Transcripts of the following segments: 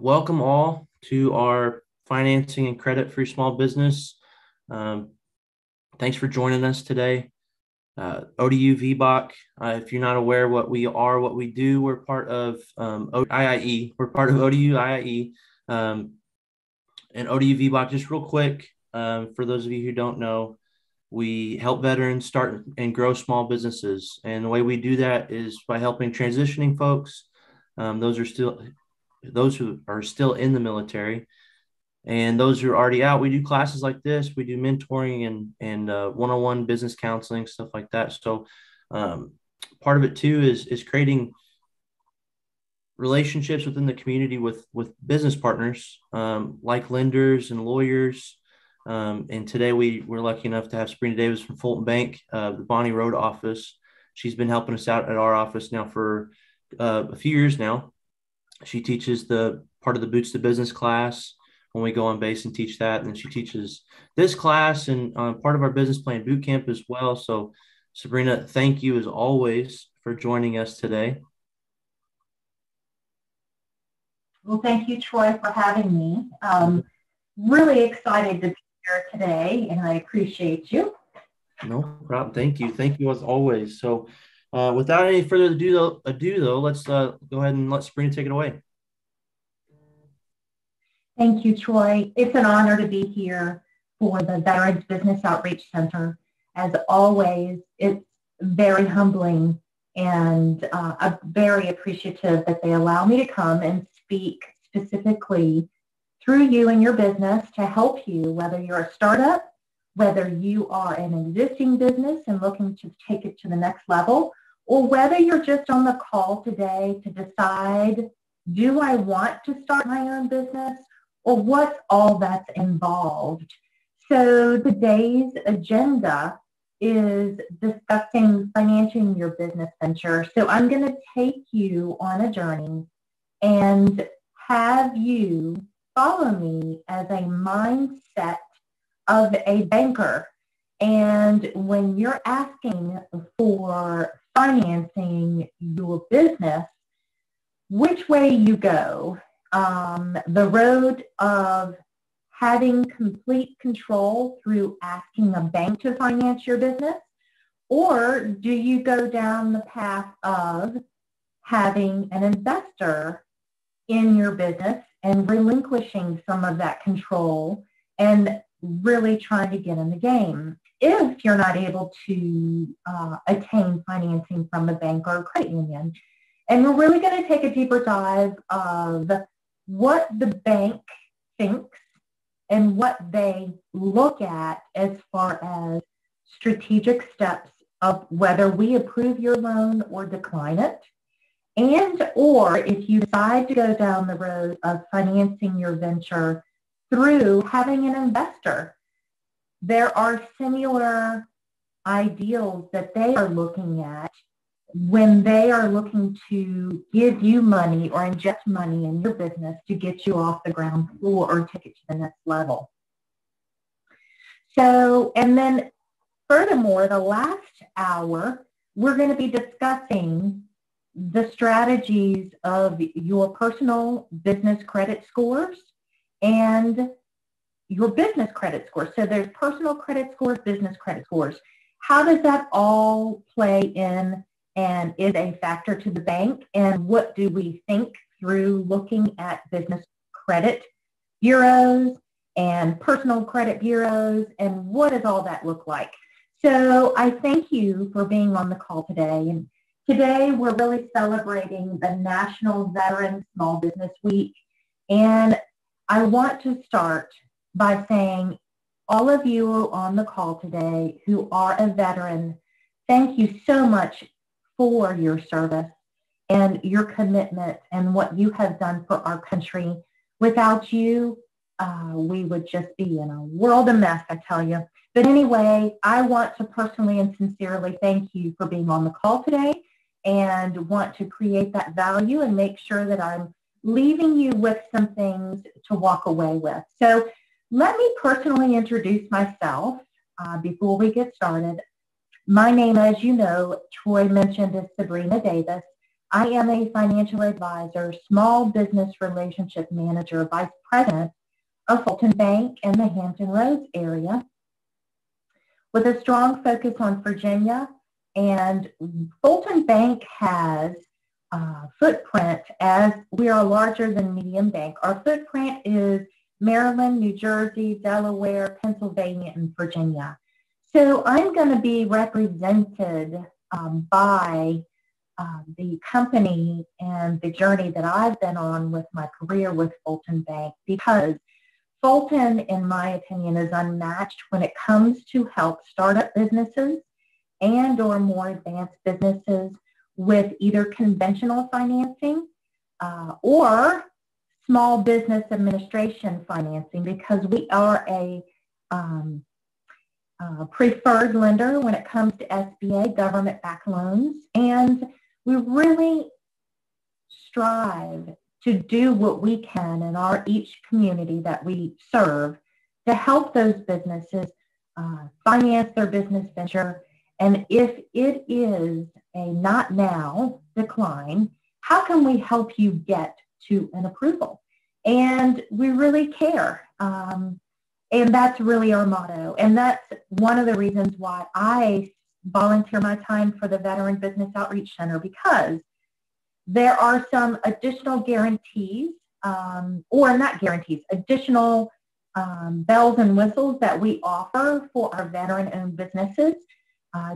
Welcome all to our financing and credit for small business. Um, Thanks for joining us today. ODU VBOC, if you're not aware what we are, what we do, we're part of IIE. We're part of ODU IIE. And ODU VBOC, just real quick, for those of you who don't know, we help veterans start and grow small businesses. And the way we do that is by helping transitioning folks. Those who are still in the military, and those who are already out. We do classes like this. We do mentoring and one-on-one business counseling, stuff like that. So um, part of it too is creating relationships within the community with business partners, like lenders and lawyers. And today we're lucky enough to have Sabrina Davis from Fulton Bank, the Bonnie Road office. She's been helping us out at our office now for a few years now. She teaches the part of the Boots to Business class when we go on base and teach that. And then she teaches this class and part of our business plan boot camp as well. So Sabrina, thank you as always for joining us today. Well, thank you, Troy, for having me. Really excited to be here today, and I appreciate you. No problem. Thank you. Thank you as always. So without any further ado, let's go ahead and let Sabrina take it away. Thank you, Troy. It's an honor to be here for the Veterans Business Outreach Center. As always, it's very humbling, and I'm very appreciative that they allow me to come and speak specifically through you and your business to help you, whether you're a startup, whether you are an existing business and looking to take it to the next level, or whether you're just on the call today to decide, do I want to start my own business, or what's all that's involved. So today's agenda is discussing financing your business venture. So I'm going to take you on a journey and have you follow me as a mindset of a banker. And when you're asking for financing your business, which way you go, the road of having complete control through asking a bank to finance your business, or do you go down the path of having an investor in your business and relinquishing some of that control and really trying to get in the game if you're not able to attain financing from a bank or a credit union? And we're really going to take a deeper dive of what the bank thinks and what they look at as far as strategic steps of whether we approve your loan or decline it, and or if you decide to go down the road of financing your venture through having an investor. There are similar ideals that they are looking at when they are looking to give you money or inject money in your business to get you off the ground floor or take it to the next level. So, and then furthermore, the last hour, we're going to be discussing the strategies of your personal business credit scores and your business credit scores. So there's personal credit scores, business credit scores. How does that all play in and is a factor to the bank? And what do we think through looking at business credit bureaus and personal credit bureaus, and what does all that look like? So I thank you for being on the call today. And today we're really celebrating the National Veteran Small Business Week. And I want to start by saying all of you on the call today who are a veteran, thank you so much for your service and your commitment and what you have done for our country. Without you, we would just be in a world of mess, I tell you. But anyway, I want to personally and sincerely thank you for being on the call today and want to create that value and make sure that I'm leaving you with some things to walk away with. So let me personally introduce myself before we get started. My name, as you know, Troy mentioned, is Sabrina Davis. I am a financial advisor, small business relationship manager, vice president of Fulton Bank in the Hampton Roads area, with a strong focus on Virginia. And Fulton Bank has footprint, as we are larger than medium bank. Our footprint is Maryland, New Jersey, Delaware, Pennsylvania, and Virginia. So I'm going to be represented by the company and the journey that I've been on with my career with Fulton Bank, because Fulton, in my opinion, is unmatched when it comes to help startup businesses and or more advanced businesses with either conventional financing or small business administration financing, because we are a preferred lender when it comes to SBA government-backed loans, and we really strive to do what we can in each community that we serve to help those businesses finance their business venture. And if it is a not now decline, how can we help you get to an approval? And we really care. And that's really our motto. And that's one of the reasons why I volunteer my time for the Veteran Business Outreach Center, because there are some additional guarantees, or not guarantees, additional bells and whistles that we offer for our veteran-owned businesses.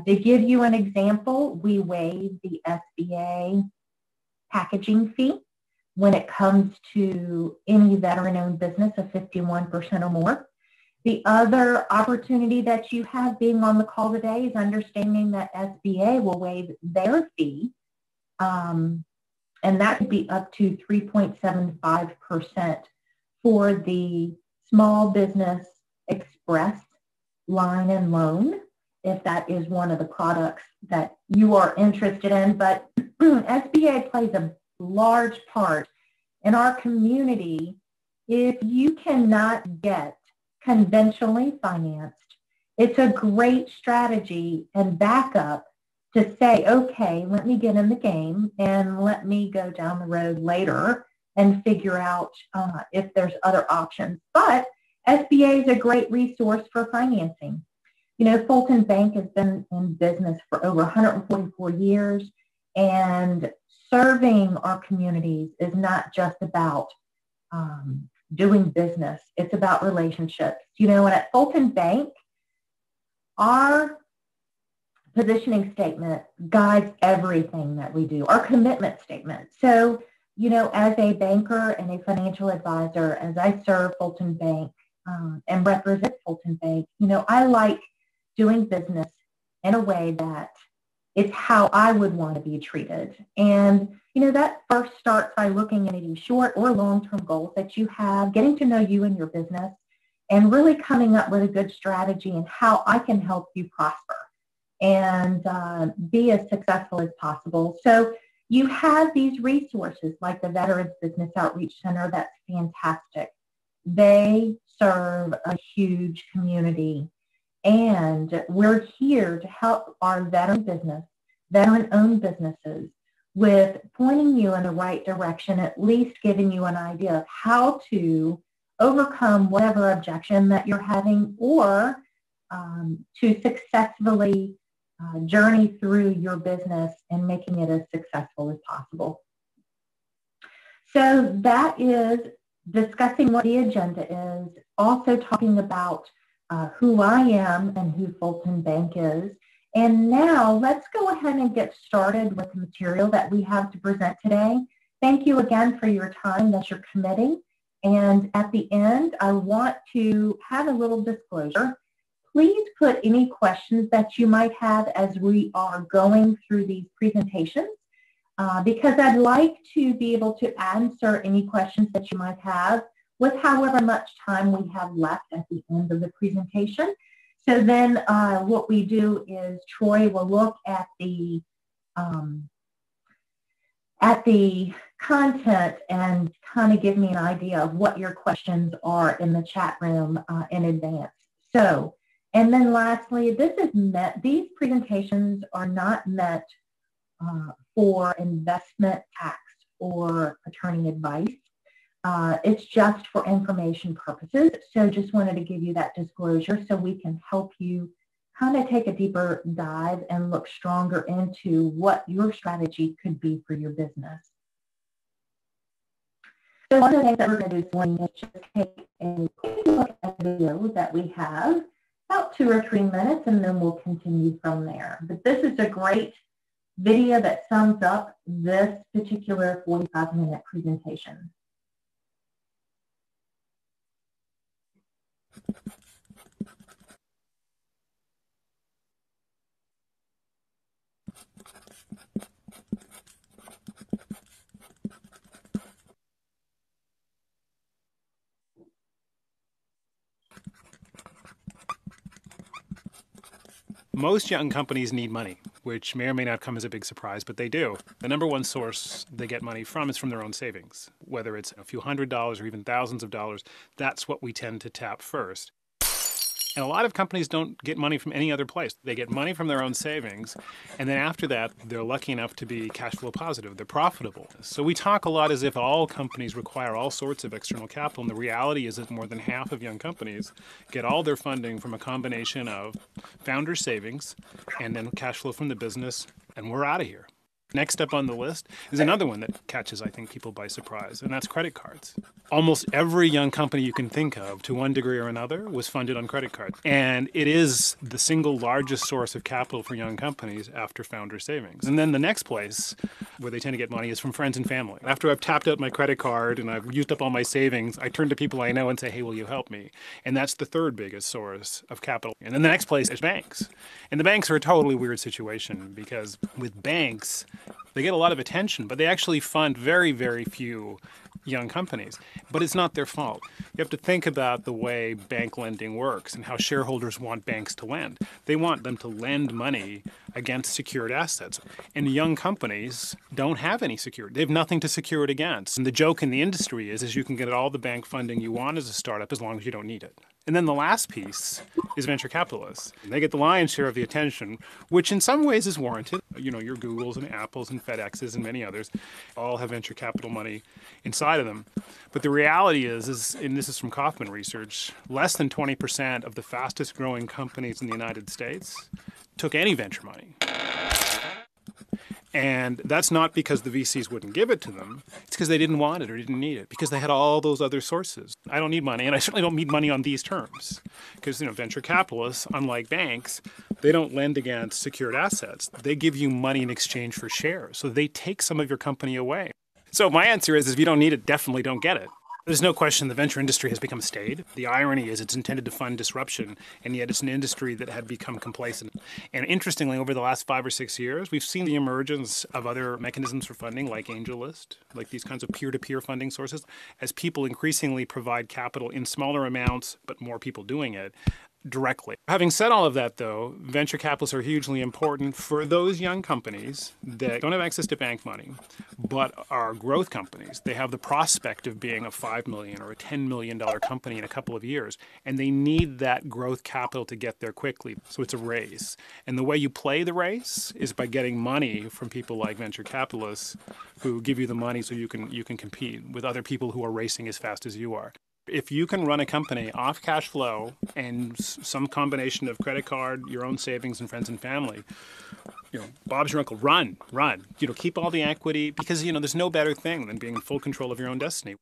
To give you an example, we waive the SBA packaging fee when it comes to any veteran-owned business of 51% or more. The other opportunity that you have being on the call today is understanding that SBA will waive their fee, and that could be up to 3.75% for the Small Business Express line and loan, if that is one of the products that you are interested in. But SBA plays a large part in our community. If you cannot get conventionally financed, it's a great strategy and backup to say, okay, let me get in the game and let me go down the road later and figure out if there's other options. But SBA is a great resource for financing. You know, Fulton Bank has been in business for over 144 years, and serving our communities is not just about doing business. It's about relationships. You know, and at Fulton Bank, our positioning statement guides everything that we do, our commitment statement. So, you know, as a banker and a financial advisor, as I serve Fulton Bank and represent Fulton Bank, you know, I like doing business in a way that it's how I would want to be treated. And, you know, that first starts by looking at any short or long-term goals that you have, getting to know you and your business, and really coming up with a good strategy and how I can help you prosper and be as successful as possible. So you have these resources like the Veterans Business Outreach Center. That's fantastic. They serve a huge community, and we're here to help our veteran-owned businesses with pointing you in the right direction, at least giving you an idea of how to overcome whatever objection that you're having, or to successfully journey through your business and making it as successful as possible. So that is discussing what the agenda is, also talking about who I am and who Fulton Bank is. And now let's go ahead and get started with the material that we have to present today. Thank you again for your time that you're committing. And at the end, I want to have a little disclosure. Please put any questions that you might have as we are going through these presentations, because I'd like to be able to answer any questions that you might have with however much time we have left at the end of the presentation. So then what we do is Troy will look at the content and kind of give me an idea of what your questions are in the chat room in advance. So, and then lastly, these presentations are not meant for investment, tax, or attorney advice. It's just for information purposes. So just wanted to give you that disclosure so we can help you kind of take a deeper dive and look stronger into what your strategy could be for your business. So one of the things that we're going to do this morning is just take a quick look at the video that we have, about 2 or 3 minutes, and then we'll continue from there. But this is a great video that sums up this particular 45-minute presentation. Most young companies need money, which may or may not come as a big surprise, but they do. The number one source they get money from is from their own savings. Whether it's a few $100s or even thousands of dollars, that's what we tend to tap first. And a lot of companies don't get money from any other place. They get money from their own savings, and then after that, they're lucky enough to be cash flow positive. They're profitable. So we talk a lot as if all companies require all sorts of external capital, and the reality is that more than half of young companies get all their funding from a combination of founder savings and then cash flow from the business, and we're out of here. Next up on the list is another one that catches, I think, people by surprise, and that's credit cards. Almost every young company you can think of, to one degree or another, was funded on credit cards. And it is the single largest source of capital for young companies after founder savings. And then the next place where they tend to get money is from friends and family. After I've tapped out my credit card and I've used up all my savings, I turn to people I know and say, hey, will you help me? And that's the third biggest source of capital. And then the next place is banks. And the banks are a totally weird situation because with banks, they get a lot of attention, but they actually fund very, very few young companies. But it's not their fault. You have to think about the way bank lending works and how shareholders want banks to lend. They want them to lend money against secured assets. And young companies don't have any secured. They have nothing to secure it against. And the joke in the industry is you can get all the bank funding you want as a startup as long as you don't need it. And then the last piece is venture capitalists. They get the lion's share of the attention, which in some ways is warranted. You know, your Googles and Apples and FedExes and many others all have venture capital money inside of them. But the reality is, and this is from Kaufman Research, less than 20% of the fastest growing companies in the United States took any venture money. And that's not because the VCs wouldn't give it to them. It's because they didn't want it or didn't need it, because they had all those other sources. I don't need money, and I certainly don't need money on these terms. Because, venture capitalists, unlike banks, they don't lend against secured assets. They give you money in exchange for shares. So they take some of your company away. So my answer is if you don't need it, definitely don't get it. There's no question the venture industry has become staid. The irony is it's intended to fund disruption, and yet it's an industry that had become complacent. And interestingly, over the last 5 or 6 years, we've seen the emergence of other mechanisms for funding, like AngelList, like these kinds of peer-to-peer funding sources, as people increasingly provide capital in smaller amounts, but more people doing it directly. Having said all of that, though, venture capitalists are hugely important for those young companies that don't have access to bank money, but are growth companies. They have the prospect of being a $5 million or a $10 million company in a couple of years, and they need that growth capital to get there quickly. So it's a race. And the way you play the race is by getting money from people like venture capitalists who give you the money so you can compete with other people who are racing as fast as you are. If you can run a company off cash flow and some combination of credit card, your own savings, and friends and family, Bob's your uncle. Run. Keep all the equity because, there's no better thing than being in full control of your own destiny.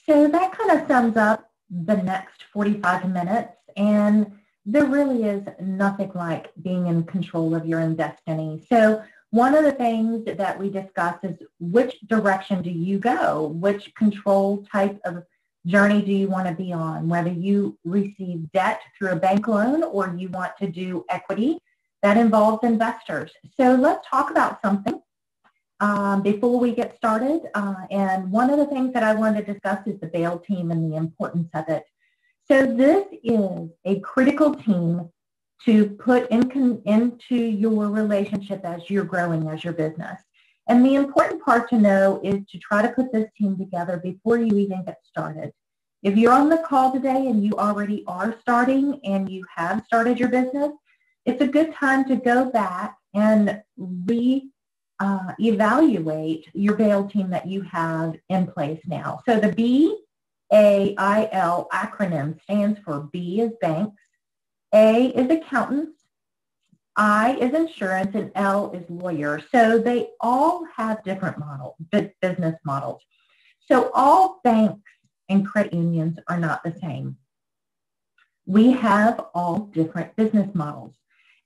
So that kind of sums up the next 45 minutes, and there really is nothing like being in control of your own destiny. So one of the things that we discussed is which direction do you go? Which control type of journey do you want to be on? Whether you receive debt through a bank loan or you want to do equity, that involves investors. So let's talk about something before we get started. And one of the things that I wanted to discuss is the bail team and the importance of it. So this is a critical team to put into your relationship as you're growing as your business. And the important part to know is to try to put this team together before you even get started. If you're on the call today and you already are starting and you have started your business, it's a good time to go back and evaluate your bail team that you have in place now. So the BAIL acronym stands for B is banks, A is accountants, I is insurance, and L is lawyer. So they all have different business models. So all banks and credit unions are not the same. We have all different business models.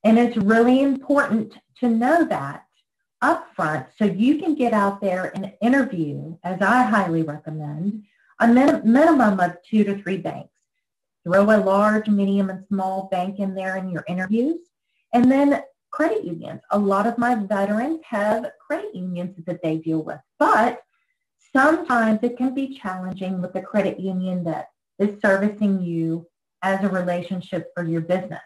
And it's really important to know that up front so you can get out there and interview, as I highly recommend, a minimum of 2 to 3 banks. Throw a large, medium, and small bank in there in your interviews. And then credit unions. A lot of my veterans have credit unions that they deal with. But sometimes it can be challenging with the credit union that is servicing you as a relationship for your business.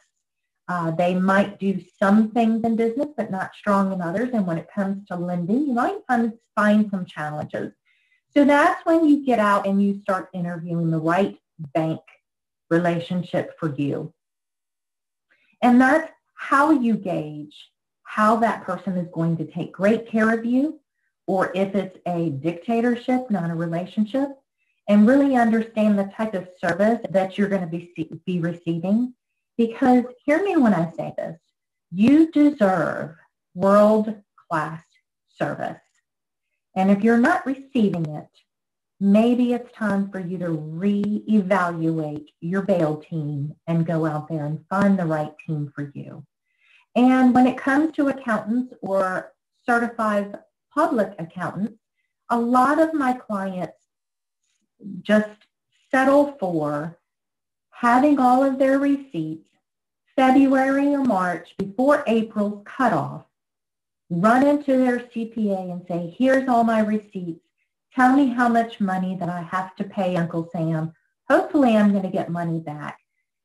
They might do some things in business, but not strong in others. And when it comes to lending, you might find some challenges. So that's when you get out and you start interviewing the right bank relationship for you. And that's how you gauge how that person is going to take great care of you, or if it's a dictatorship, not a relationship, and really understand the type of service that you're going to be receiving. Because hear me when I say this, you deserve world-class service. And if you're not receiving it, maybe it's time for you to reevaluate your bail team and go out there and find the right team for you. And when it comes to accountants or certified public accountants, a lot of my clients just settle for having all of their receipts February or March before April's cutoff, run into their CPA and say, here's all my receipts. Tell me how much money that I have to pay Uncle Sam. Hopefully I'm going to get money back.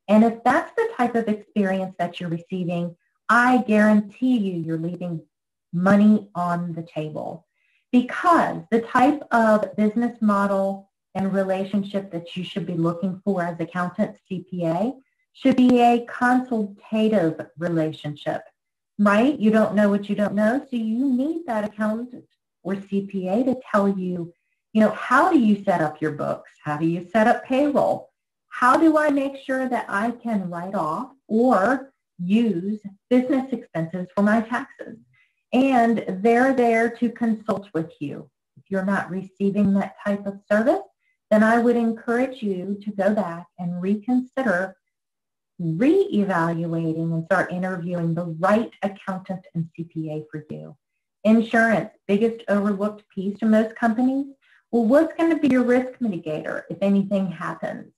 And if that's the type of experience that you're receiving, I guarantee you're leaving money on the table, because the type of business model and relationship that you should be looking for as accountant, CPA, should be a consultative relationship, right? You don't know what you don't know, so you need that accountant or CPA to tell you, how do you set up your books? How do you set up payroll? How do I make sure that I can write off or use business expenses for my taxes? And they're there to consult with you. If you're not receiving that type of service, then I would encourage you to go back and reconsider reevaluating and start interviewing the right accountant and CPA for you. Insurance, biggest overlooked piece to most companies. Well, what's going to be your risk mitigator if anything happens?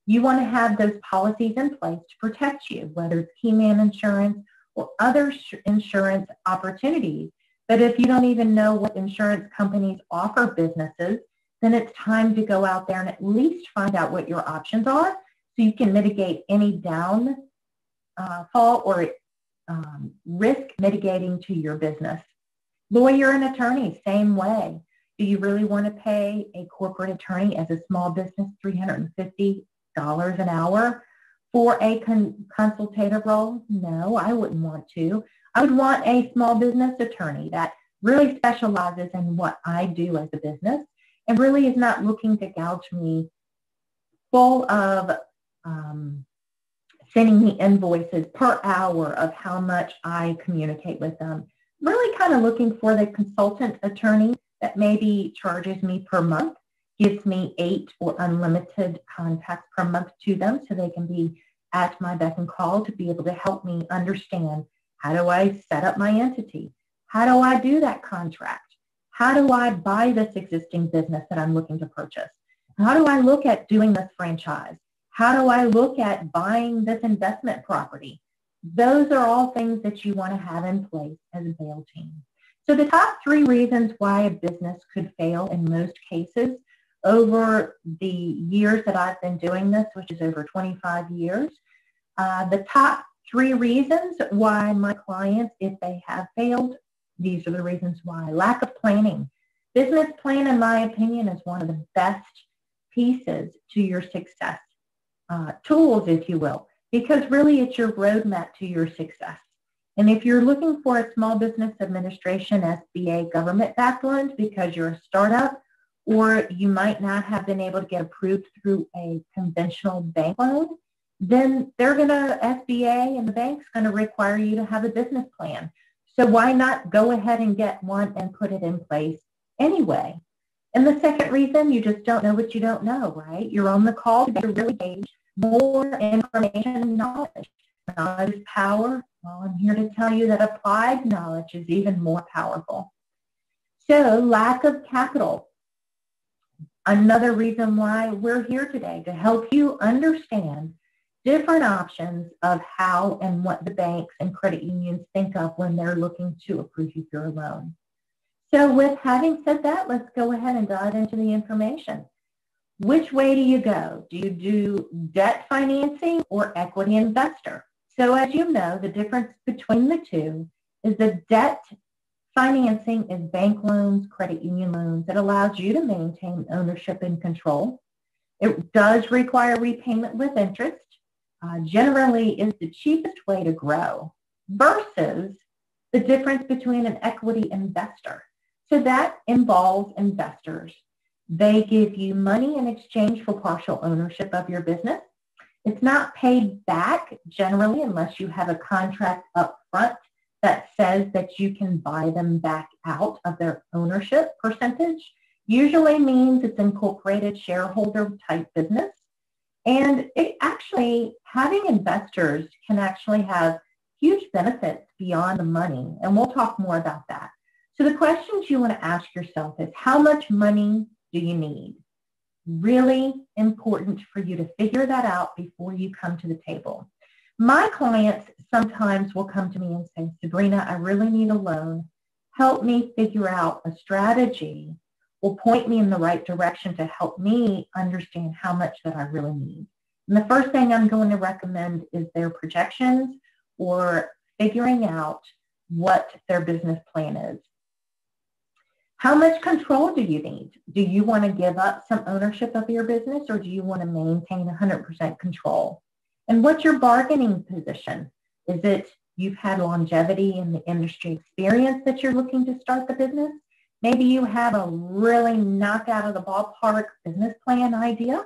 You want to have those policies in place to protect you, whether it's key man insurance or other insurance opportunities. But if you don't even know what insurance companies offer businesses, then it's time to go out there and at least find out what your options are so you can mitigate any downfall or risk mitigating to your business. Lawyer and attorney, same way. Do you really want to pay a corporate attorney as a small business $350 an hour for a consultative role? No, I wouldn't want to. I would want a small business attorney that really specializes in what I do as a business and really is not looking to gouge me full of sending me invoices per hour of how much I communicate with them. Really kind of looking for the consultant attorney that maybe charges me per month, gives me 8 or unlimited contacts per month to them so they can be at my beck and call to be able to help me understand, how do I set up my entity? How do I do that contract? How do I buy this existing business that I'm looking to purchase? How do I look at doing this franchise? How do I look at buying this investment property? Those are all things that you want to have in place as a bail team. So the top 3 reasons why a business could fail in most cases over the years that I've been doing this, which is over 25 years, the top 3 reasons why my clients, if they have failed, these are the reasons why. Lack of planning. Business plan, in my opinion, is one of the best pieces to your success. Tools, if you will. because really it's your roadmap to your success. And if you're looking for a Small Business Administration SBA government-backed loan because you're a startup, or you might not have been able to get approved through a conventional bank loan, then SBA and the bank's going to require you to have a business plan. So why not go ahead and get one and put it in place anyway? And the second reason, you just don't know what you don't know, right? You're on the call to really gauge more information and knowledge. Knowledge is power. Well, I'm here to tell you that applied knowledge is even more powerful. So lack of capital. Another reason why we're here today, to help you understand different options of how and what the banks and credit unions think of when they're looking to approve you for a loan. So with having said that, let's go ahead and dive into the information. Which way do you go? Do you do debt financing or equity investor? So as you know, the difference between the two is the debt financing is bank loans, credit union loans. It allows you to maintain ownership and control. It does require repayment with interest. Generally is the cheapest way to grow versus the difference between an equity investor. So that involves investors. They give you money in exchange for partial ownership of your business. It's not paid back generally unless you have a contract up front that says that you can buy them back out of their ownership percentage. Usually means it's incorporated shareholder type business. And it actually, having investors can actually have huge benefits beyond the money. And we'll talk more about that. So the questions you want to ask yourself is, how much money do you need? Really important for you to figure that out before you come to the table. My clients sometimes will come to me and say, Sabrina, I really need a loan. Help me figure out a strategy or point me in the right direction to help me understand how much that I really need. And the first thing I'm going to recommend is their projections or figuring out what their business plan is. How much control do you need? Do you want to give up some ownership of your business, or do you want to maintain 100% control? And what's your bargaining position? Is it you've had longevity in the industry experience that you're looking to start the business? Maybe you have a really knock out of the ballpark business plan idea.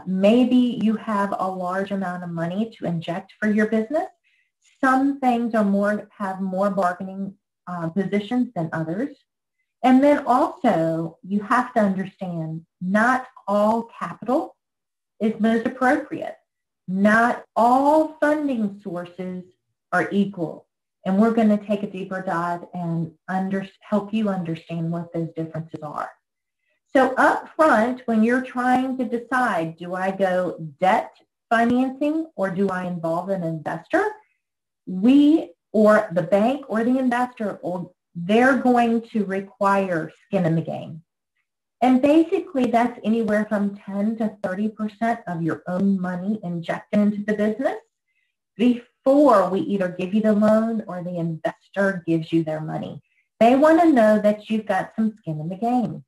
Maybe you have a large amount of money to inject for your business. Some things have more bargaining positions than others. And then also, you have to understand not all capital is most appropriate. Not all funding sources are equal. And we're going to take a deeper dive and help you understand what those differences are. So up front, when you're trying to decide, do I go debt financing or do I involve an investor? We or the bank or the investor, they're going to require skin in the game. And basically that's anywhere from 10 to 30% of your own money injected into the business before we either give you the loan or the investor gives you their money. They want to know that you've got some skin in the game.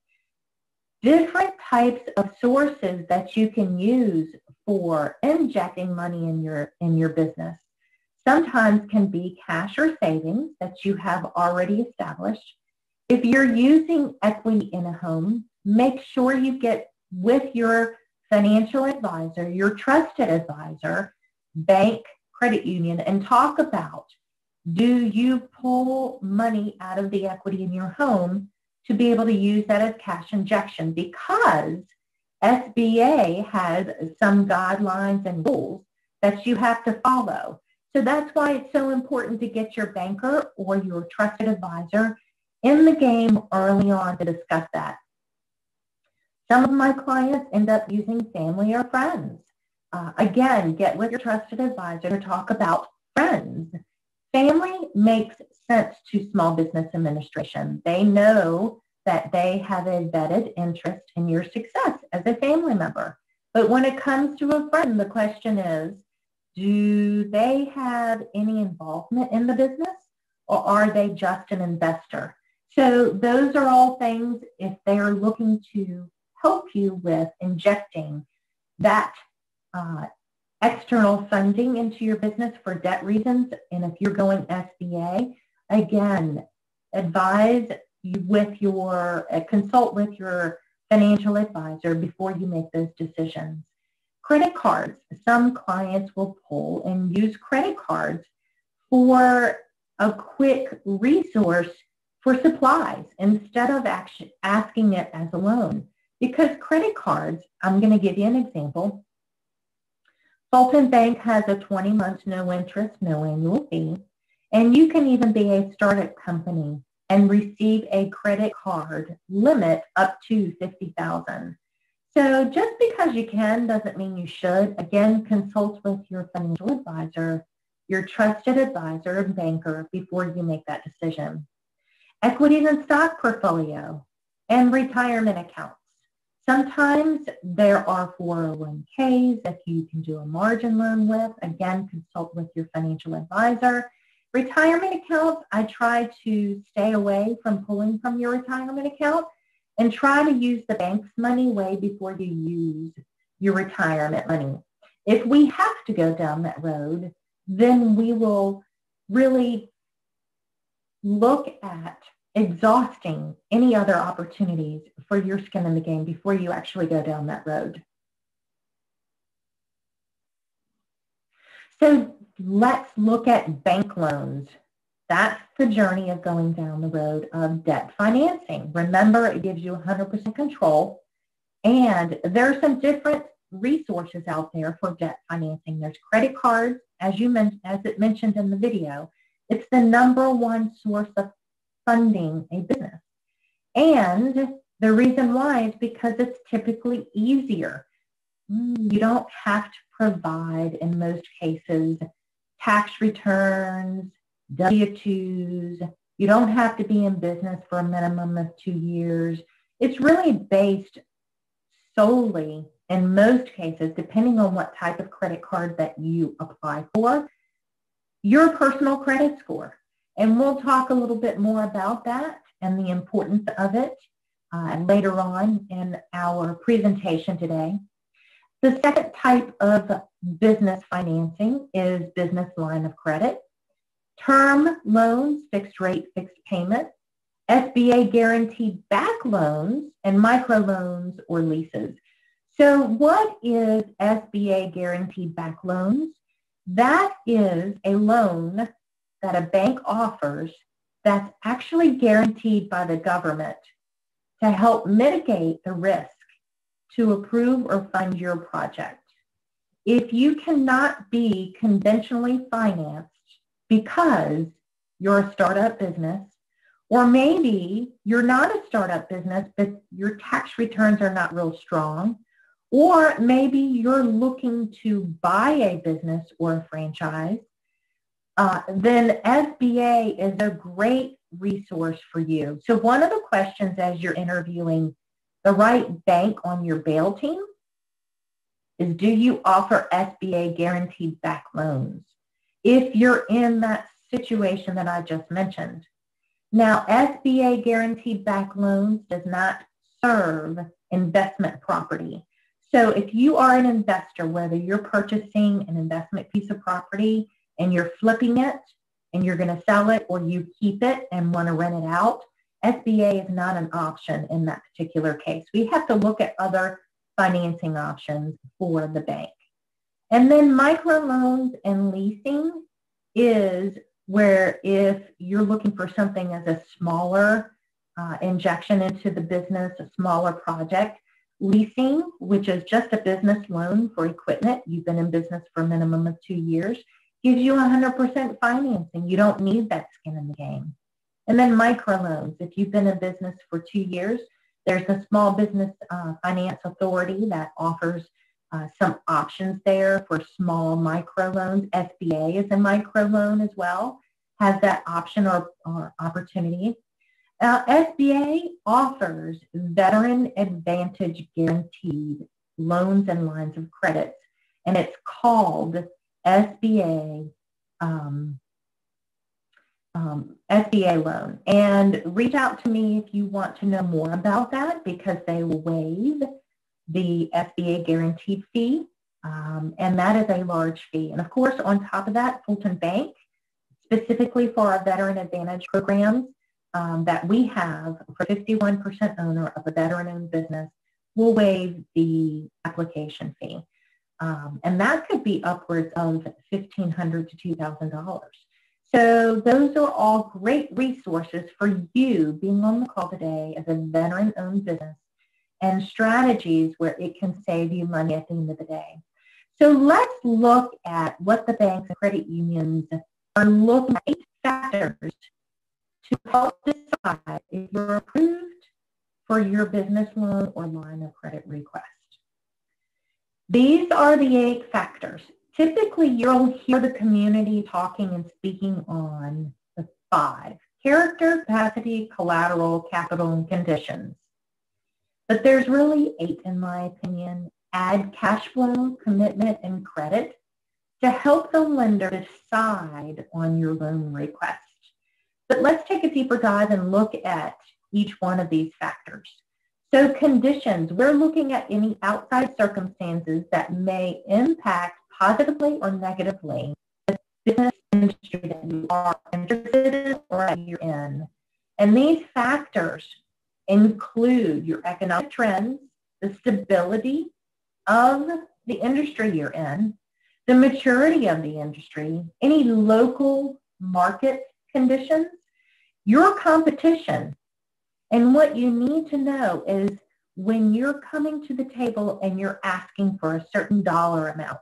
Different types of sources that you can use for injecting money in your business sometimes can be cash or savings that you have already established. If you're using equity in a home, make sure you get with your financial advisor, your trusted advisor, bank, credit union, and talk about, do you pull money out of the equity in your home to be able to use that as cash injection? Because SBA has some guidelines and rules that you have to follow. So that's why it's so important to get your banker or your trusted advisor in the game early on to discuss that. Some of my clients end up using family or friends. Again, get with your trusted advisor to talk about friends. Family makes sense to Small Business Administration. They know that they have a vetted interest in your success as a family member. But when it comes to a friend, the question is, do they have any involvement in the business, or are they just an investor? So those are all things, if they are looking to help you with injecting that external funding into your business for debt reasons, and if you're going SBA, again, consult with your financial advisor before you make those decisions. Credit cards. Some clients will pull and use credit cards for a quick resource for supplies instead of actually asking it as a loan. Because credit cards, I'm going to give you an example. Fulton Bank has a 20 months no interest, no annual fee, and you can even be a startup company and receive a credit card limit up to $50,000. So just because you can doesn't mean you should. Again, consult with your financial advisor, your trusted advisor and banker before you make that decision. Equities and stock portfolio and retirement accounts. Sometimes there are 401ks that you can do a margin loan with. Again, consult with your financial advisor. Retirement accounts, I try to stay away from pulling from your retirement account and try to use the bank's money way before you use your retirement money. If we have to go down that road, then we will really look at exhausting any other opportunities for your skin in the game before you actually go down that road. So let's look at bank loans. That's the journey of going down the road of debt financing. Remember, it gives you 100% control, and there are some different resources out there for debt financing. There's credit cards, as it mentioned in the video. It's the #1 source of funding a business. And the reason why is because it's typically easier. You don't have to provide, in most cases, tax returns, W-2s. You don't have to be in business for a minimum of 2 years. It's really based solely, in most cases, depending on what type of credit card that you apply for, your personal credit score. And we'll talk a little bit more about that and the importance of it later on in our presentation today. The second type of business financing is business line of credit. Term loans, fixed rate, fixed payment, SBA guaranteed back loans, and microloans or leases. So what is SBA guaranteed back loans? That is a loan that a bank offers that's actually guaranteed by the government to help mitigate the risk to approve or fund your project. If you cannot be conventionally financed because you're a startup business, or maybe you're not a startup business, but your tax returns are not real strong, or maybe you're looking to buy a business or a franchise, then SBA is a great resource for you. So one of the questions as you're interviewing the right bank on your bail team is, do you offer SBA guaranteed back loans? If you're in that situation that I just mentioned. Now, SBA guaranteed back loans does not serve investment property. So if you are an investor, whether you're purchasing an investment piece of property and you're flipping it and you're going to sell it, or you keep it and want to rent it out, SBA is not an option in that particular case. We have to look at other financing options for the bank. And then microloans and leasing is where if you're looking for something as a smaller injection into the business, a smaller project. Leasing, which is just a business loan for equipment, you've been in business for a minimum of 2 years, gives you 100% financing. You don't need that skin in the game. And then microloans, if you've been in business for 2 years, there's a Small Business Finance Authority that offers some options there for small microloans. SBA is a microloan as well, has that option or opportunity. SBA offers Veteran Advantage Guaranteed Loans and Lines of Credit, and it's called SBA SBA loan. And reach out to me if you want to know more about that, because they will waive the SBA guaranteed fee And that is a large fee. And of course, on top of that, Fulton Bank, specifically for our Veteran Advantage programs that we have for 51% owner of a veteran-owned business, will waive the application fee. And that could be upwards of $1,500 to $2,000. So those are all great resources for you being on the call today as a veteran-owned business, and strategies where it can save you money at the end of the day. So let's look at what the banks and credit unions are looking at, 8 factors to help decide if you're approved for your business loan or line of credit request. These are the 8 factors. Typically, you'll hear the community talking and speaking on the 5: character, capacity, collateral, capital, and conditions. But there's really 8 in my opinion. Add cash flow, commitment, and credit to help the lender decide on your loan request. But let's take a deeper dive and look at each one of these factors. So conditions, we're looking at any outside circumstances that may impact positively or negatively the business industry that you are interested in or that you're in. And these factors include your economic trends, the stability of the industry you're in, the maturity of the industry, any local market conditions, your competition. And what you need to know is when you're coming to the table and you're asking for a certain dollar amount,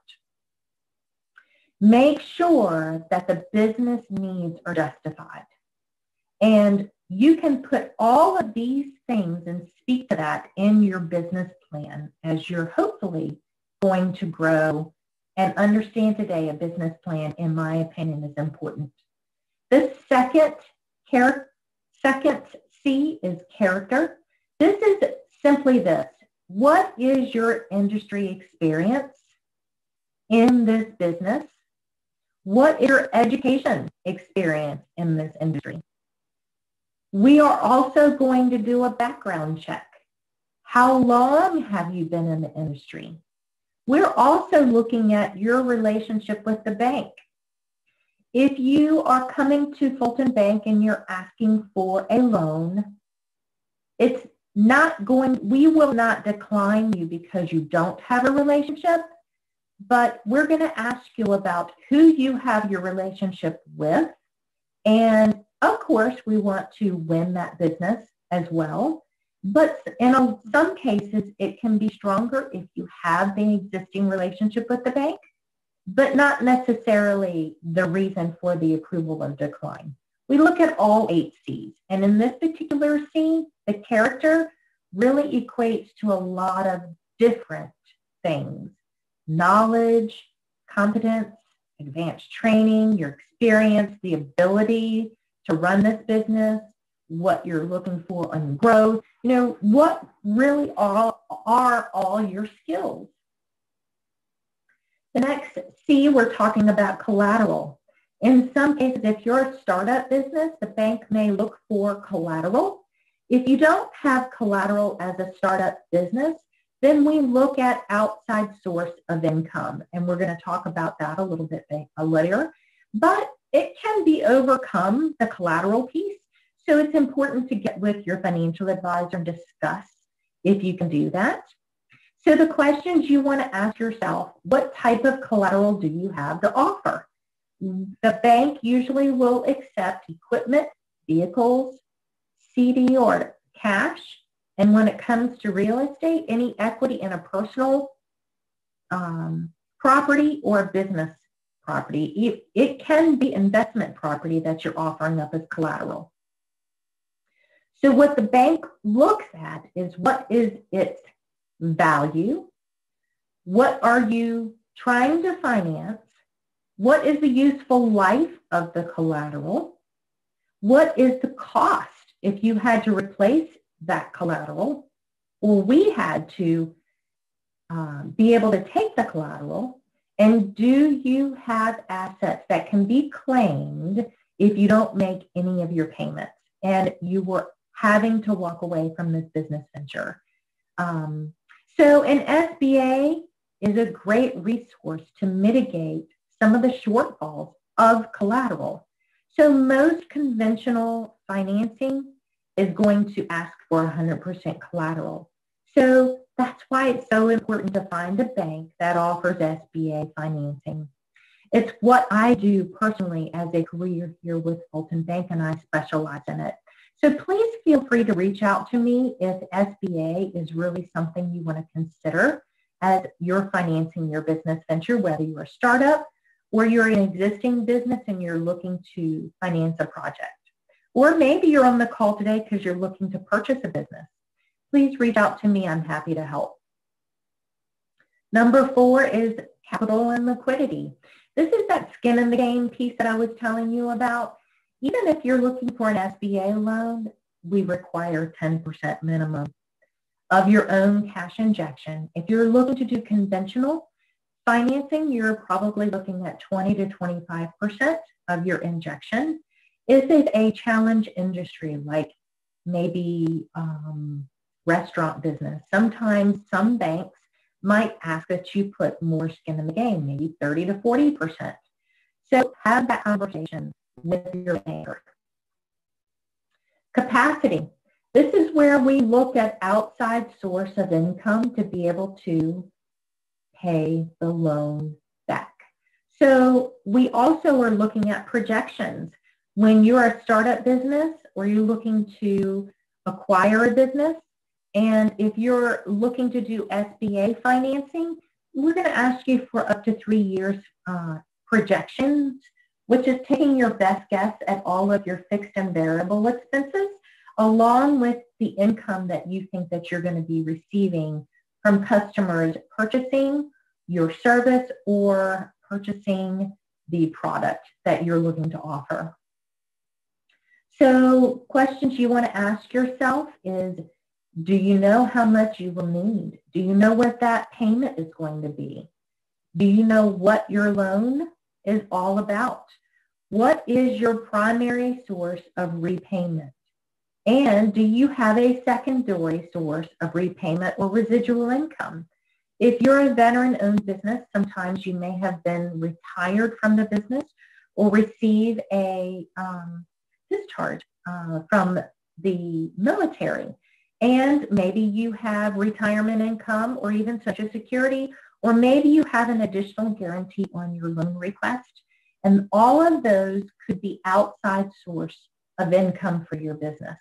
make sure that the business needs are justified. And you can put all of these things and speak to that in your business plan as you're hopefully going to grow and understand today a business plan, in my opinion, is important. The second C is character. This is simply this: what is your industry experience in this business? What is your education experience in this industry? We are also going to do a background check. How long have you been in the industry? We're also looking at your relationship with the bank. If you are coming to Fulton Bank and you're asking for a loan, it's not going, we will not decline you because you don't have a relationship, but we're going to ask you about who you have your relationship with. And of course, we want to win that business as well. But in some cases, it can be stronger if you have the existing relationship with the bank, but not necessarily the reason for the approval of decline. We look at all 8 C's. And in this particular C, the character really equates to a lot of different things: knowledge, competence, advanced training, your experience, the ability to run this business, what you're looking for on growth, what really are all your skills. The next C, we're talking about collateral. In some cases, if you're a startup business, the bank may look for collateral. If you don't have collateral as a startup business, then we look at outside source of income, and we're going to talk about that a little bit later. But it can be overcome, the collateral piece, so it's important to get with your financial advisor and discuss if you can do that. So the questions you want to ask yourself: what type of collateral do you have to offer? The bank usually will accept equipment, vehicles, CD or cash, and when it comes to real estate, any equity in a personal property or business property. It can be investment property that you're offering up as collateral. So what the bank looks at is what is its value, what are you trying to finance, what is the useful life of the collateral, what is the cost if you had to replace that collateral, or we had to be able to take the collateral, and do you have assets that can be claimed if you don't make any of your payments and you were having to walk away from this business venture. So an SBA is a great resource to mitigate some of the shortfalls of collateral. So most conventional financing is going to ask for 100% collateral. So that's why it's so important to find a bank that offers SBA financing. It's what I do personally as a career here with Fulton Bank, and I specialize in it. So please feel free to reach out to me if SBA is really something you want to consider as you're financing your business venture, whether you're a startup or you're an existing business and you're looking to finance a project. Or maybe you're on the call today because you're looking to purchase a business. Please reach out to me. I'm happy to help. Number 4 is capital and liquidity. This is that skin in the game piece that I was telling you about. Even if you're looking for an SBA loan, we require 10% minimum of your own cash injection. If you're looking to do conventional financing, you're probably looking at 20 to 25% of your injection. If it's a challenge industry like maybe restaurant business, sometimes some banks might ask that you put more skin in the game, maybe 30 to 40%. So have that conversation with your banker. Capacity. This is where we look at outside source of income to be able to pay the loan back. So we also are looking at projections. When you're a startup business or you're looking to acquire a business, and if you're looking to do SBA financing, we're going to ask you for up to 3 years projections, which is taking your best guess at all of your fixed and variable expenses, along with the income that you think that you're going to be receiving from customers purchasing your service or purchasing the product that you're looking to offer. So questions you want to ask yourself is, do you know how much you will need? Do you know what that payment is going to be? Do you know what your loan is all about? What is your primary source of repayment? And do you have a secondary source of repayment or residual income? If you're a veteran-owned business, sometimes you may have been retired from the business or receive a discharge from the military. And maybe you have retirement income or even Social Security, or maybe you have an additional guarantee on your loan request. And all of those could be outside source of income for your business.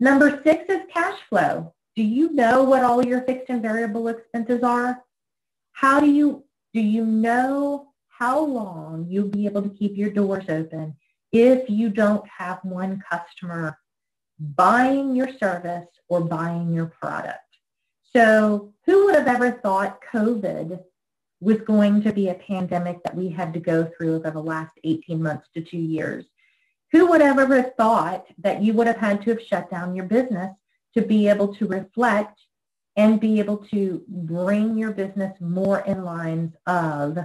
Number 6 is cash flow. Do you know what all your fixed and variable expenses are? Do you know how long you'll be able to keep your doors open if you don't have one customer buying your service or buying your product? So who would have ever thought COVID was going to be a pandemic that we had to go through over the last 18 months to 2 years? Who would have ever thought that you would have had to have shut down your business to be able to reflect and be able to bring your business more in lines of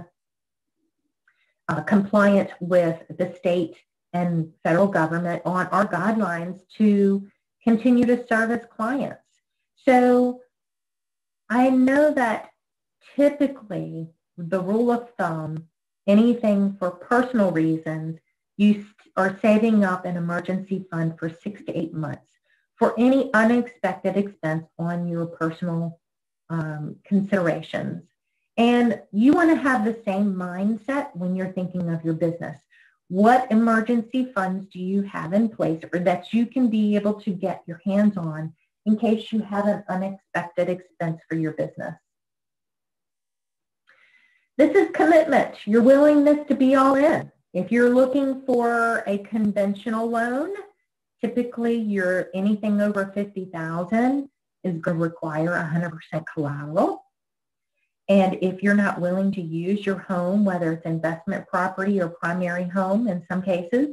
compliant with the state and federal government on our guidelines to continue to service clients? So I know that typically the rule of thumb, anything for personal reasons, you are saving up an emergency fund for 6 to 8 months for any unexpected expense on your personal considerations. And you want to have the same mindset when you're thinking of your business. What emergency funds do you have in place or that you can be able to get your hands on in case you have an unexpected expense for your business? This is commitment, your willingness to be all in. If you're looking for a conventional loan, typically anything over $50,000 is going to require 100% collateral. And if you're not willing to use your home, whether it's investment property or primary home in some cases,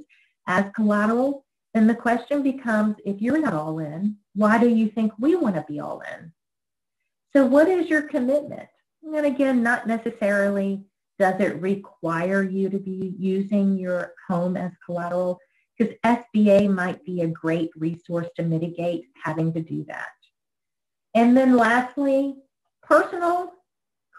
as collateral, then the question becomes, if you're not all in, why do you think we want to be all in? So what is your commitment? And again, not necessarily does it require you to be using your home as collateral, because SBA might be a great resource to mitigate having to do that. And then lastly, personal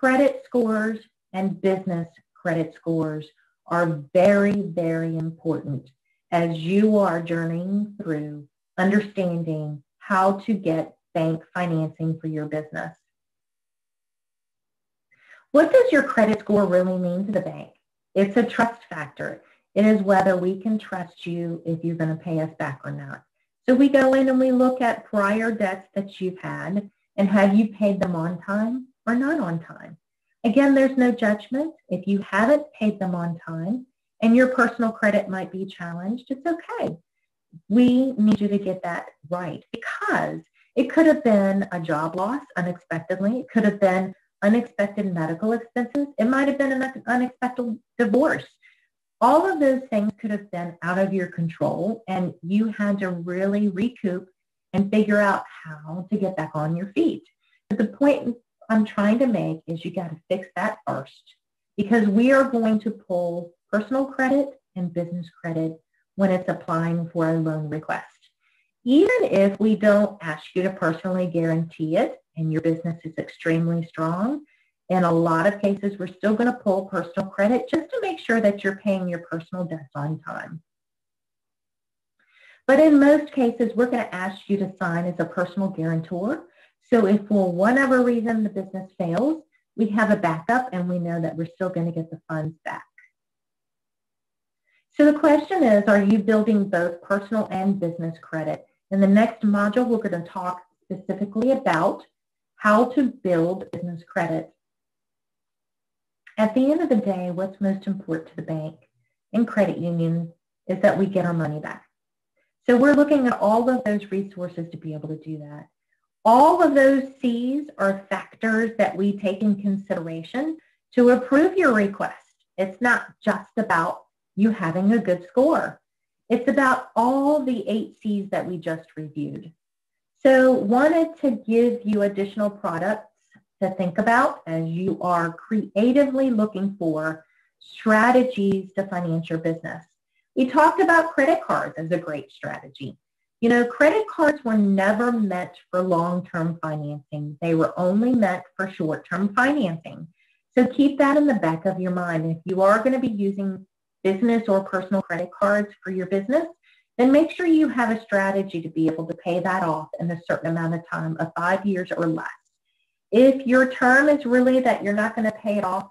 credit scores and business credit scores are very, very important as you are journeying through understanding how to get bank financing for your business. What does your credit score really mean to the bank? It's a trust factor. It is whether we can trust you if you're going to pay us back or not. So we go in and we look at prior debts that you've had and have you paid them on time or not on time. Again, there's no judgment. If you haven't paid them on time and your personal credit might be challenged, it's okay. We need you to get that right because it could have been a job loss unexpectedly. It could have been unexpected medical expenses. It might have been an unexpected divorce. All of those things could have been out of your control, and you had to really recoup and figure out how to get back on your feet. But the point I'm trying to make is you got to fix that first, because we are going to pull personal credit and business credit when it's applying for a loan request. Even if we don't ask you to personally guarantee it and your business is extremely strong, in a lot of cases, we're still going to pull personal credit just to make sure that you're paying your personal debts on time. But in most cases, we're going to ask you to sign as a personal guarantor. So if for whatever reason the business fails, we have a backup and we know that we're still going to get the funds back. So the question is, are you building both personal and business credit? In the next module, we're going to talk specifically about how to build business credit. At the end of the day, what's most important to the bank and credit union is that we get our money back. So we're looking at all of those resources to be able to do that. All of those C's are factors that we take in consideration to approve your request. It's not just about you having a good score. It's about all the 8 C's that we just reviewed. So wanted to give you additional products to think about as you are creatively looking for strategies to finance your business. We talked about credit cards as a great strategy. You know, credit cards were never meant for long-term financing. They were only meant for short-term financing. So keep that in the back of your mind. If you are going to be using business or personal credit cards for your business, then make sure you have a strategy to be able to pay that off in a certain amount of time of 5 years or less. If your term is really that you're not going to pay it off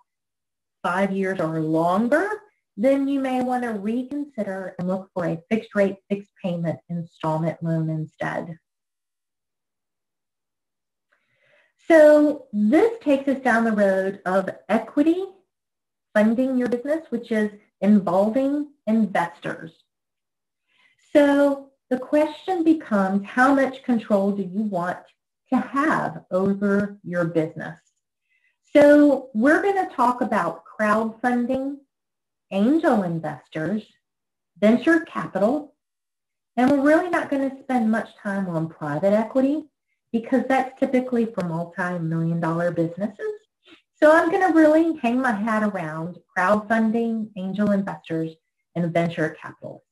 5 years or longer, then you may want to reconsider and look for a fixed rate, fixed payment installment loan instead. So this takes us down the road of equity funding your business, which is involving investors. So the question becomes, how much control do you want to have over your business? So we're going to talk about crowdfunding, angel investors, venture capital, and we're really not going to spend much time on private equity because that's typically for multi-million-dollar businesses. So I'm going to really hang my hat around crowdfunding, angel investors, and venture capital.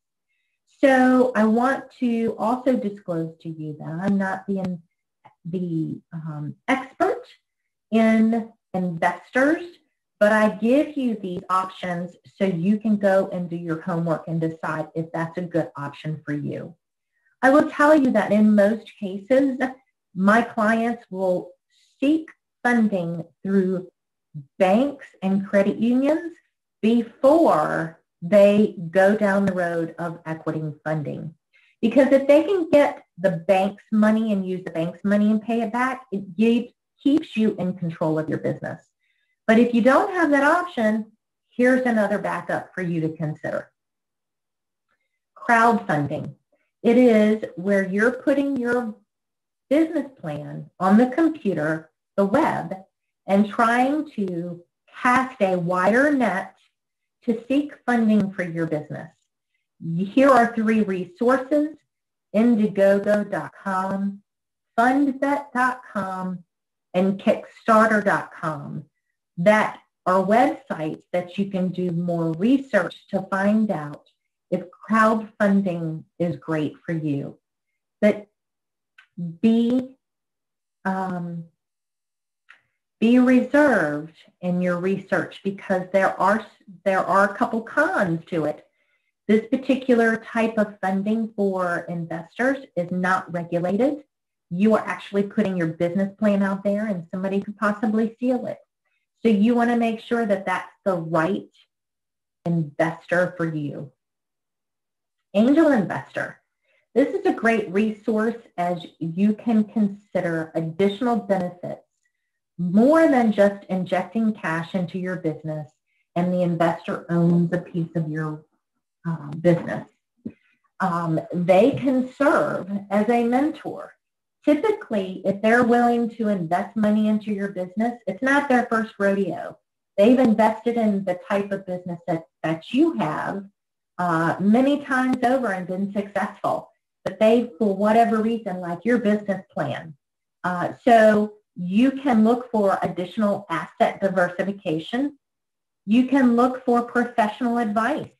So I want to also disclose to you that I'm not the expert in investors, but I give you these options so you can go and do your homework and decide if that's a good option for you. I will tell you that in most cases, my clients will seek funding through banks and credit unions before they go down the road of equity funding. Because if they can get the bank's money and use the bank's money and pay it back, it keeps you in control of your business. But if you don't have that option, here's another backup for you to consider. Crowdfunding. It is where you're putting your business plan on the computer, the web, and trying to cast a wider net to seek funding for your business. Here are 3 resources: Indiegogo.com, Fundbet.com, and Kickstarter.com. That are websites that you can do more research to find out if crowdfunding is great for you. But be Be reserved in your research because there are a couple cons to it. This particular type of funding for investors is not regulated. You are actually putting your business plan out there and somebody could possibly steal it. So you want to make sure that that's the right investor for you. Angel investor. This is a great resource as you can consider additional benefits more than just injecting cash into your business and the investor owns a piece of your business. They can serve as a mentor. Typically, if they're willing to invest money into your business, it's not their first rodeo. They've invested in the type of business that you have many times over and been successful. But they, for whatever reason, like your business plan. So you can look for additional asset diversification. You can look for professional advice,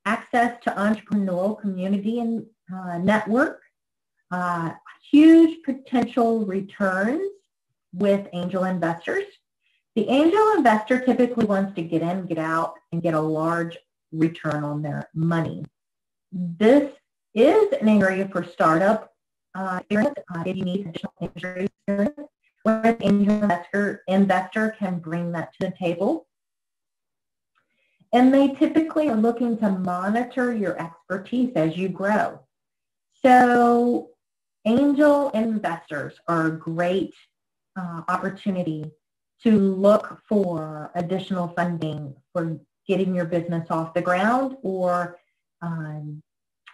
access to entrepreneurial community and network, huge potential returns with angel investors. The angel investor typically wants to get in, get out, and get a large return on their money. This is an area for startup experience if you need additional industry experience, where an angel investor can bring that to the table. And they typically are looking to monitor your expertise as you grow. So angel investors are a great opportunity to look for additional funding for getting your business off the ground or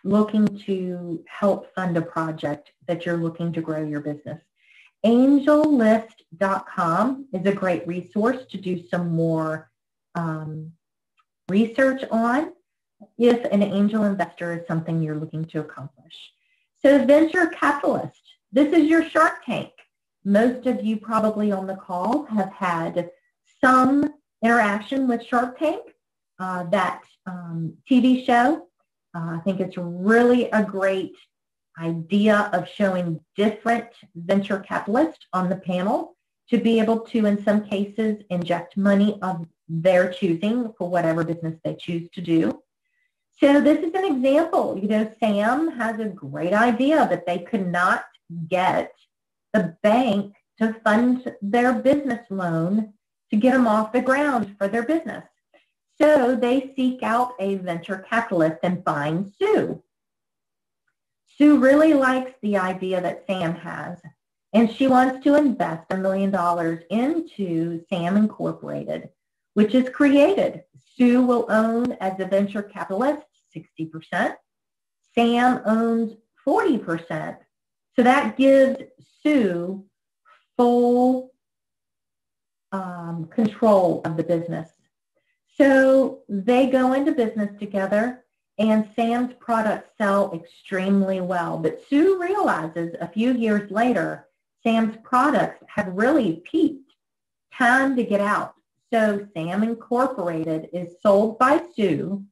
looking to help fund a project that you're looking to grow your business. Angellist.com is a great resource to do some more research on if an angel investor is something you're looking to accomplish. So venture capitalist, this is your Shark Tank. Most of you probably on the call have had some interaction with Shark Tank, that TV show. I think it's really a great idea of showing different venture capitalists on the panel to be able to, in some cases, inject money of their choosing for whatever business they choose to do. So this is an example. You know, Sam has a great idea, but they could not get the bank to fund their business loan to get them off the ground for their business. So they seek out a venture capitalist and find Sue. Sue really likes the idea that Sam has, and she wants to invest $1 million into Sam Incorporated, which is created. Sue will own, as a venture capitalist, 60%. Sam owns 40%. So that gives Sue full control of the business. So they go into business together, and Sam's products sell extremely well. But Sue realizes a few years later, Sam's products have really peaked. Time to get out. So Sam Incorporated is sold by Sue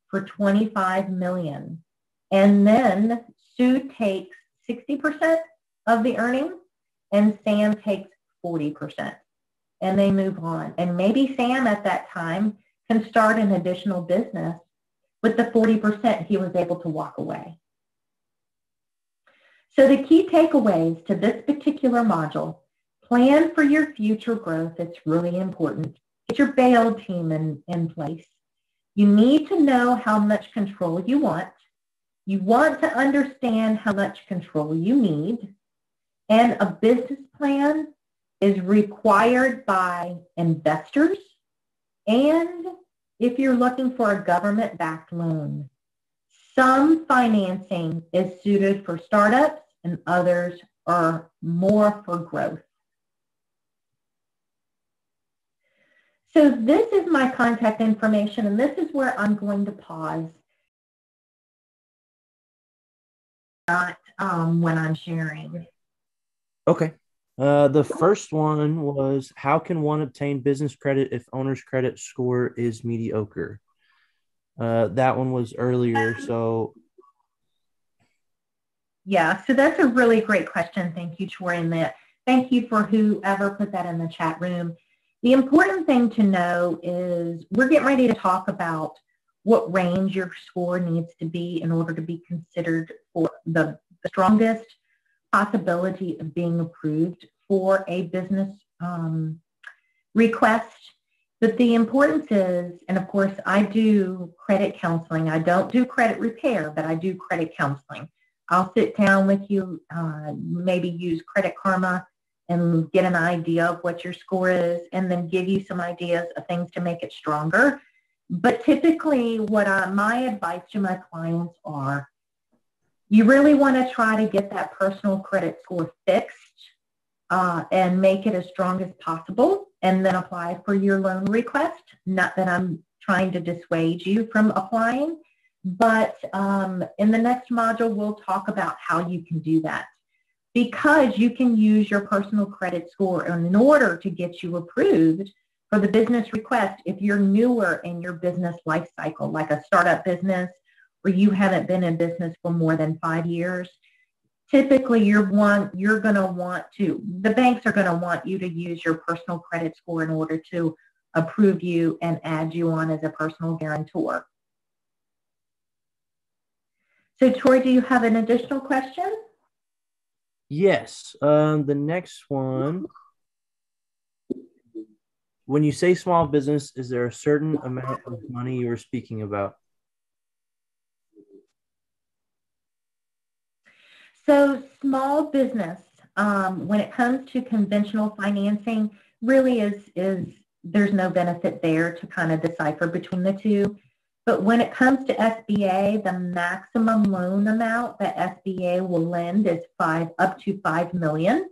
for $25 million. And then Sue takes 60% of the earnings, and Sam takes 40%. And they move on. And maybe Sam at that time can start an additional business with the 40% he was able to walk away. So the key takeaways to this particular module: plan for your future growth. It's really important. Get your bail team in place. You need to know how much control you want. You want to understand how much control you need. And a business plan is required by investors, and if you're looking for a government-backed loan. Some financing is suited for startups and others are more for growth. So this is my contact information, and this is where I'm going to pause. Not when I'm sharing. Okay. The first one was, how can one obtain business credit if owner's credit score is mediocre? That one was earlier, so. Yeah, so that's a really great question. Thank you, Troy. And thank you for whoever put that in the chat room. The important thing to know is we're getting ready to talk about what range your score needs to be in order to be considered for the strongest possibility of being approved for a business request. But the importance is, and of course I do credit counseling. I don't do credit repair, but I do credit counseling. I'll sit down with you, maybe use Credit Karma and get an idea of what your score is, and then give you some ideas of things to make it stronger. But typically what my advice to my clients are, you really want to try to get that personal credit score fixed and make it as strong as possible, and then apply for your loan request. Not that I'm trying to dissuade you from applying, but in the next module, we'll talk about how you can do that. Because you can use your personal credit score in order to get you approved for the business request if you're newer in your business life cycle, like a startup business where you haven't been in business for more than 5 years. Typically, the banks are going to want you to use your personal credit score in order to approve you and add you on as a personal guarantor. So, Troy, do you have an additional question? Yes. The next one. When you say small business, is there a certain amount of money you were speaking about? So small business, when it comes to conventional financing, really is there's no benefit there to kind of decipher between the two. But when it comes to SBA, the maximum loan amount that SBA will lend is up to $5 million.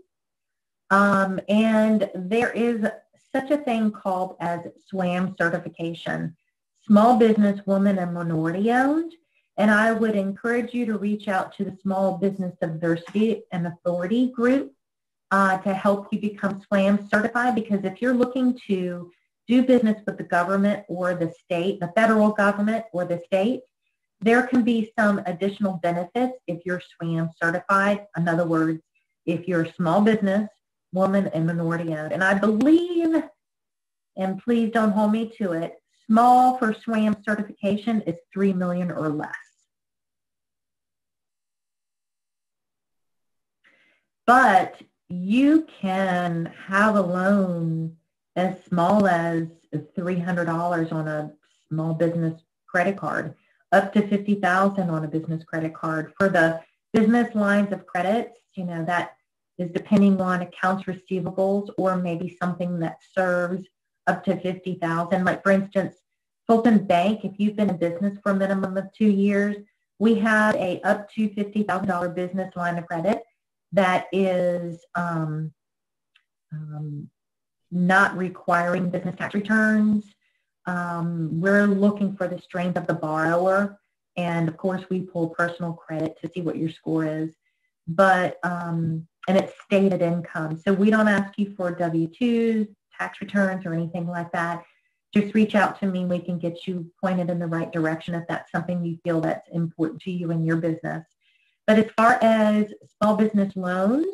And there is such a thing called as SWAM certification, small business, woman, and minority owned. And I would encourage you to reach out to the Small Business Diversity and Authority group to help you become SWAM certified, because if you're looking to do business with the government or the state, the federal government or the state, there can be some additional benefits if you're SWAM certified. In other words, if you're a small business, woman, and minority owned. And I believe, and please don't hold me to it, small for SWAM certification is $3 million or less. But you can have a loan as small as $300 on a small business credit card, up to $50,000 on a business credit card. For the business lines of credits, that is depending on accounts receivables or maybe something that serves up to $50,000. Like for instance, Fulton Bank, if you've been in business for a minimum of 2 years, we have a up to $50,000 business line of credit that is not requiring business tax returns. We're looking for the strength of the borrower. And of course, we pull personal credit to see what your score is. But, and it's stated income. So we don't ask you for W-2s, tax returns, or anything like that. Just reach out to me. We can get you pointed in the right direction if that's something you feel that's important to you in your business. But as far as small business loans,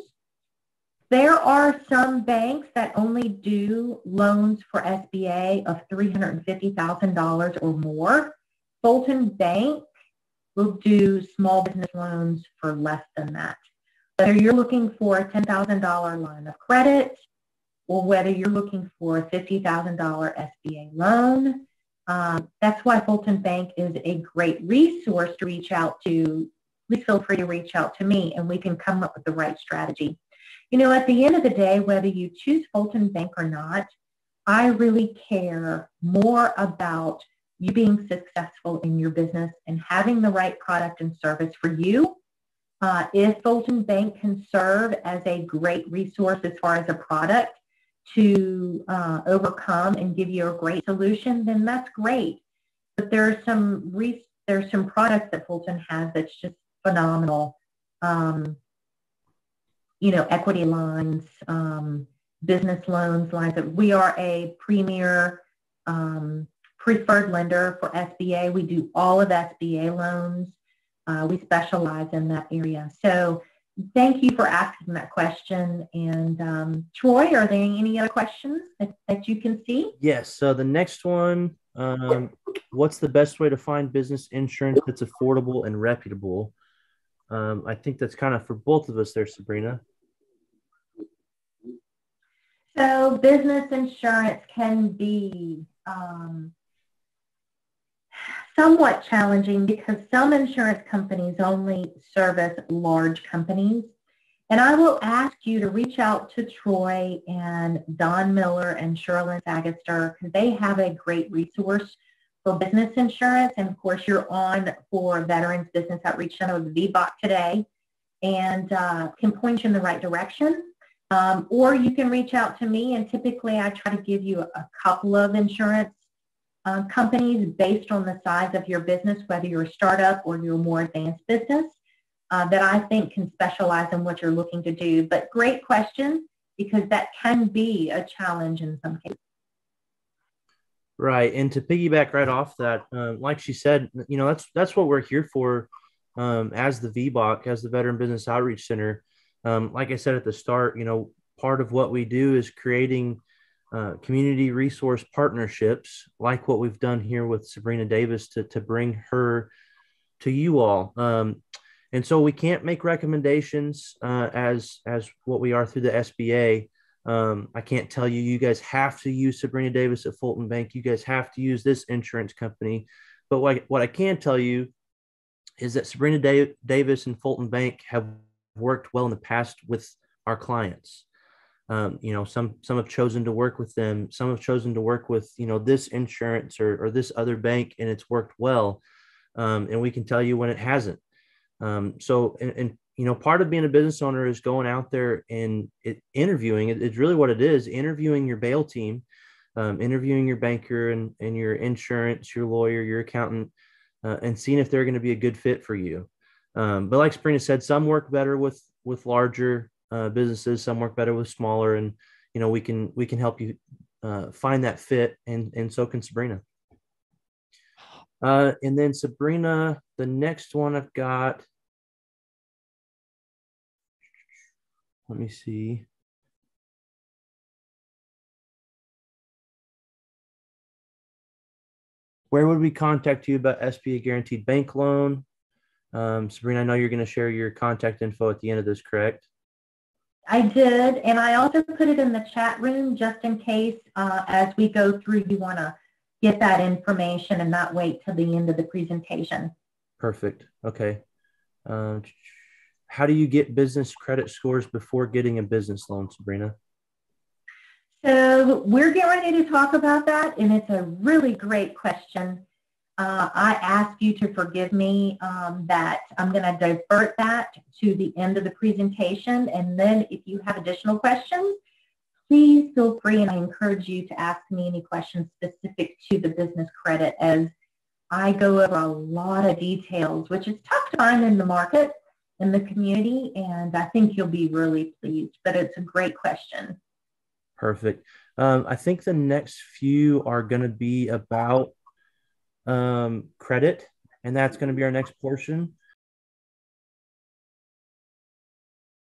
there are some banks that only do loans for SBA of $350,000 or more. Fulton Bank will do small business loans for less than that. Whether you're looking for a $10,000 line of credit or whether you're looking for a $50,000 SBA loan, that's why Fulton Bank is a great resource to reach out to. Please feel free to reach out to me and we can come up with the right strategy. At the end of the day, whether you choose Fulton Bank or not, I really care more about you being successful in your business and having the right product and service for you. If Fulton Bank can serve as a great resource as far as a product to overcome and give you a great solution, then that's great. But there's some products that Fulton has that's just phenomenal. Equity lines, business loans, we are a premier preferred lender for SBA. We do all of SBA loans. We specialize in that area. So Thank you for asking that question. And Troy, are there any other questions that you can see? Yes. So the next one, what's the best way to find business insurance that's affordable and reputable? I think that's kind of for both of us there, Sabrina. So business insurance can be somewhat challenging because some insurance companies only service large companies. And I will ask you to reach out to Troy and Don Miller and Sherlyn Sagaster because they have a great resource for business insurance. And of course, you're on for Veterans Business Outreach Center with VBOC today and can point you in the right direction. Or you can reach out to me, and typically I try to give you a couple of insurance companies based on the size of your business, whether you're a startup or you're a more advanced business, that I think can specialize in what you're looking to do. But great question, because that can be a challenge in some cases. Right. And to piggyback right off that, like she said, that's what we're here for as the VBOC, as the Veteran Business Outreach Center. Like I said at the start, part of what we do is creating community resource partnerships like what we've done here with Sabrina Davis to bring her to you all. And so we can't make recommendations as what we are through the SBA. I can't tell you, you guys have to use Sabrina Davis at Fulton Bank. You guys have to use this insurance company. But what I can tell you is that Sabrina Davis and Fulton Bank have worked well in the past with our clients. Some have chosen to work with them. Some have chosen to work with, this insurance or this other bank, and it's worked well. And we can tell you when it hasn't. Part of being a business owner is going out there and interviewing. It's really what it is, interviewing your bail team, interviewing your banker and your insurance, your lawyer, your accountant, and seeing if they're going to be a good fit for you. But like Sabrina said, some work better with larger businesses, some work better with smaller, and we can help you find that fit, and so can Sabrina. And then Sabrina, the next one I've got, let me see. Where would we contact you about SBA guaranteed bank loan? Sabrina, I know you're going to share your contact info at the end of this, correct? I did, and I also put it in the chat room just in case as we go through you want to get that information and not wait till the end of the presentation. Perfect. Okay. How do you get business credit scores before getting a business loan, Sabrina? So we're getting ready to talk about that, and it's a really great question. I ask you to forgive me that I'm going to divert that to the end of the presentation, and then if you have additional questions, please feel free, and I encourage you to ask me any questions specific to the business credit as I go over a lot of details, which is tough to find in the market, in the community, and I think you'll be really pleased, but it's a great question. Perfect. I think the next few are going to be about credit, and that's going to be our next portion.